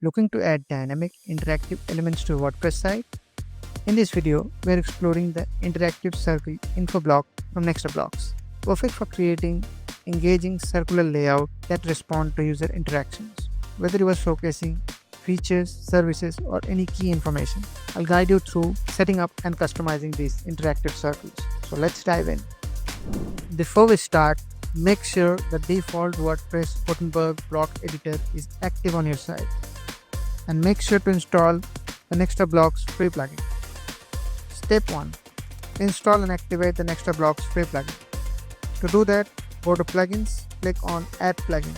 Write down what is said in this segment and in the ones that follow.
Looking to add dynamic, interactive elements to a WordPress site? In this video, we are exploring the interactive circle info block from Nextblocks, perfect for creating engaging circular layout that respond to user interactions. Whether you are showcasing features, services, or any key information, I'll guide you through setting up and customizing these interactive circles. So let's dive in. Before we start, make sure the default WordPress Gutenberg block editor is active on your site, and make sure to install the Nextblocks free plugin. Step 1. Install and activate the Nextblocks free plugin. To do that, go to Plugins, click on Add Plugin.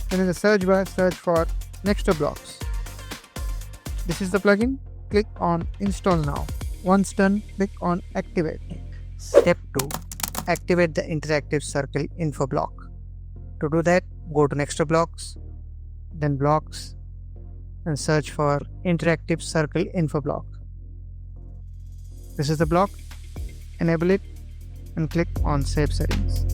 Then in the search bar, search for Nextblocks. This is the plugin. Click on Install Now. Once done, click on Activate. Step 2. Activate the interactive circle info block. To do that, go to Nextblocks, then Blocks, and search for interactive circle info block. This is the block. Enable it and click on Save Settings.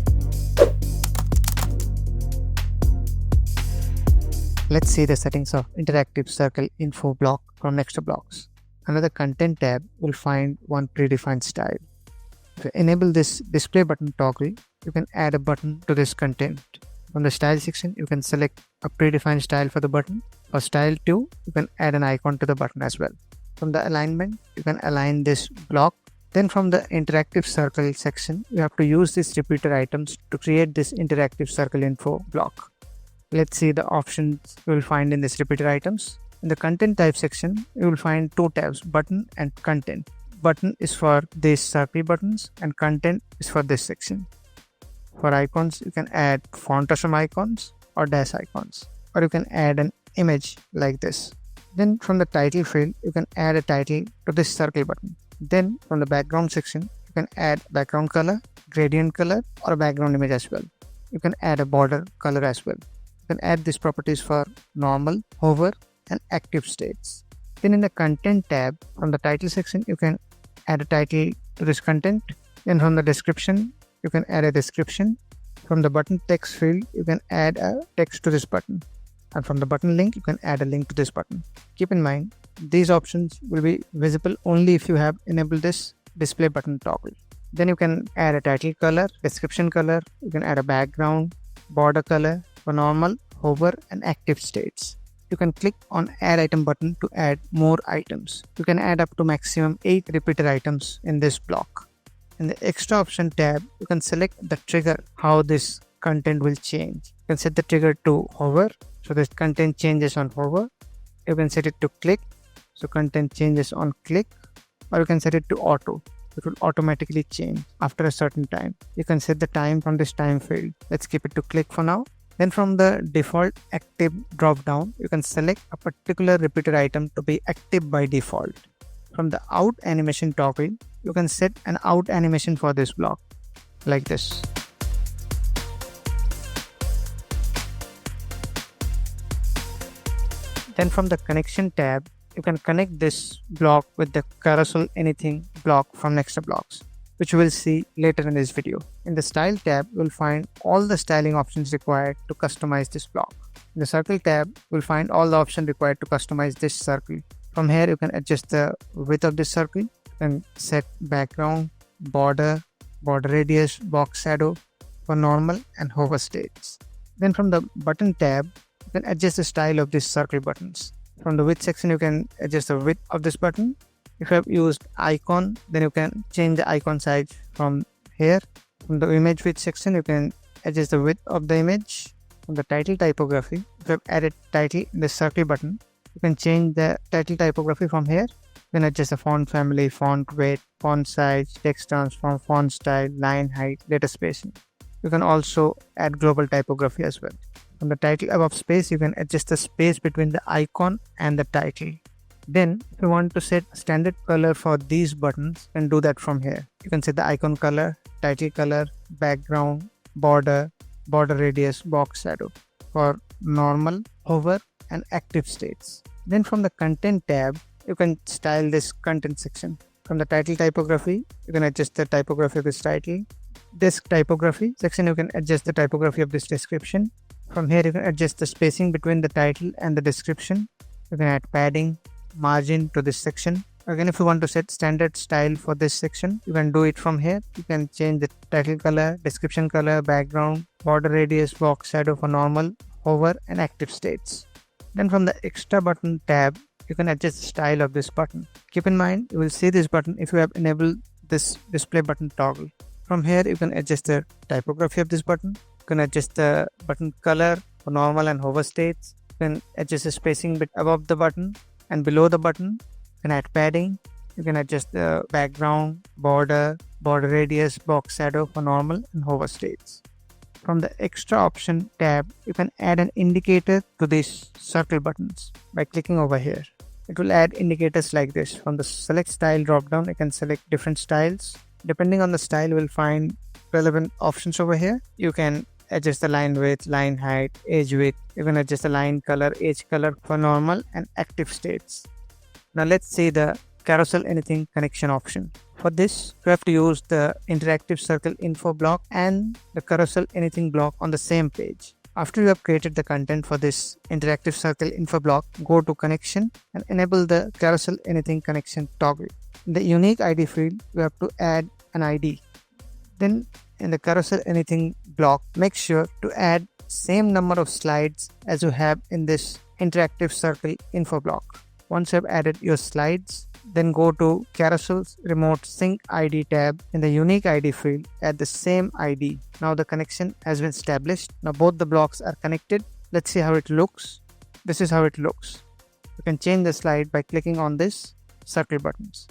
Let's see the settings of interactive circle info block from Nextblocks. Under the Content tab, you'll find one predefined style. To enable this display button toggle, you can add a button to this content. From the style section, you can select a predefined style for the button. For style 2, you can add an icon to the button as well. From the alignment, you can align this block. Then from the interactive circle section, you have to use these repeater items to create this interactive circle info block. Let's see the options you will find in this repeater items. In the content type section, you will find two tabs, button and content. Button is for these circle buttons and content is for this section. For icons, you can add font awesome icons or dash icons, or you can add an image like this. Then from the title field, you can add a title to this circle button. Then from the background section, you can add background color, gradient color, or a background image as well. You can add a border color as well. You can add these properties for normal, hover, and active states. Then in the content tab, from the title section, you can add a title to this content. Then from the description, you can add a description. From the button text field, you can add a text to this button. And from the button link, you can add a link to this button. Keep in mind, these options will be visible only if you have enabled this display button toggle. Then you can add a title color, description color, you can add a background, border color for normal, hover, and active states. You can click on Add Item button to add more items. You can add up to maximum 8 repeater items in this block. In the Extra Option tab, you can select the trigger, how this content will change. You can set the trigger to hover, so this content changes on hover. You can set it to click, so content changes on click, or you can set it to auto. It will automatically change after a certain time. You can set the time from this time field. Let's keep it to click for now. Then from the default active drop down, you can select a particular repeater item to be active by default. From the out animation toggle, you can set an out animation for this block, like this. Then from the connection tab, you can connect this block with the carousel anything block from Nextblocks, which we will see later in this video. In the style tab, you will find all the styling options required to customize this block. In the circle tab, you will find all the options required to customize this circle. From here, you can adjust the width of this circle. You can set background, border, border radius, box shadow for normal and hover states. Then from the button tab, you can adjust the style of these circle buttons. From the width section, you can adjust the width of this button. If you have used icon, then you can change the icon size from here. From the image width section, you can adjust the width of the image. From the title typography, if you have added title in the circle button, you can change the title typography from here. You can adjust the font family, font weight, font size, text transform, font style, line height, letter spacing. You can also add global typography as well. From the title above space, you can adjust the space between the icon and the title. Then, if you want to set standard color for these buttons, you can do that from here. You can set the icon color, title color, background, border, border radius, box shadow for normal, hover, and active states. Then from the content tab, you can style this content section. From the title typography, you can adjust the typography of this title. This typography section, you can adjust the typography of this description. From here, you can adjust the spacing between the title and the description. You can add padding, margin to this section. Again, if you want to set standard style for this section, you can do it from here. You can change the title color, description color, background, border radius, box shadow for normal, hover, and active states. Then from the extra button tab, you can adjust the style of this button. Keep in mind, you will see this button if you have enabled this display button toggle. From here, you can adjust the typography of this button. You can adjust the button color for normal and hover states. You can adjust the spacing bit above the button and below the button. You can add padding. You can adjust the background, border radius, box shadow for normal and hover states. From the extra option tab, you can add an indicator to these circle buttons by clicking over here. It will add indicators like this. From the select style drop down, you can select different styles. Depending on the style, you will find relevant options over here. You can adjust the line width, line height, edge width. You can adjust the line color, edge color for normal and active states. Now let's see the carousel anything connection option. For this, you have to use the interactive circle info block and the carousel anything block on the same page. After you have created the content for this interactive circle info block, go to connection and enable the carousel anything connection toggle. In the unique ID field, you have to add an ID. Then in the carousel anything block, make sure to add same number of slides as you have in this interactive circle info block. Once you have added your slides, then go to Carousel's Remote Sync ID tab. In the Unique ID field, add the same ID. Now the connection has been established. Now both the blocks are connected. Let's see how it looks. This is how it looks. You can change the slide by clicking on this circle buttons.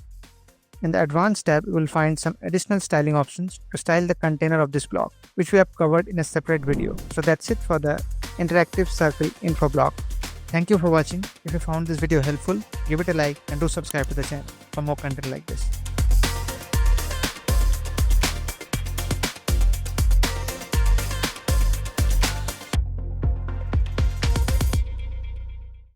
In the Advanced tab, you will find some additional styling options to style the container of this block, which we have covered in a separate video. So that's it for the interactive circle info block. Thank you for watching. If you found this video helpful, give it a like and do subscribe to the channel for more content like this.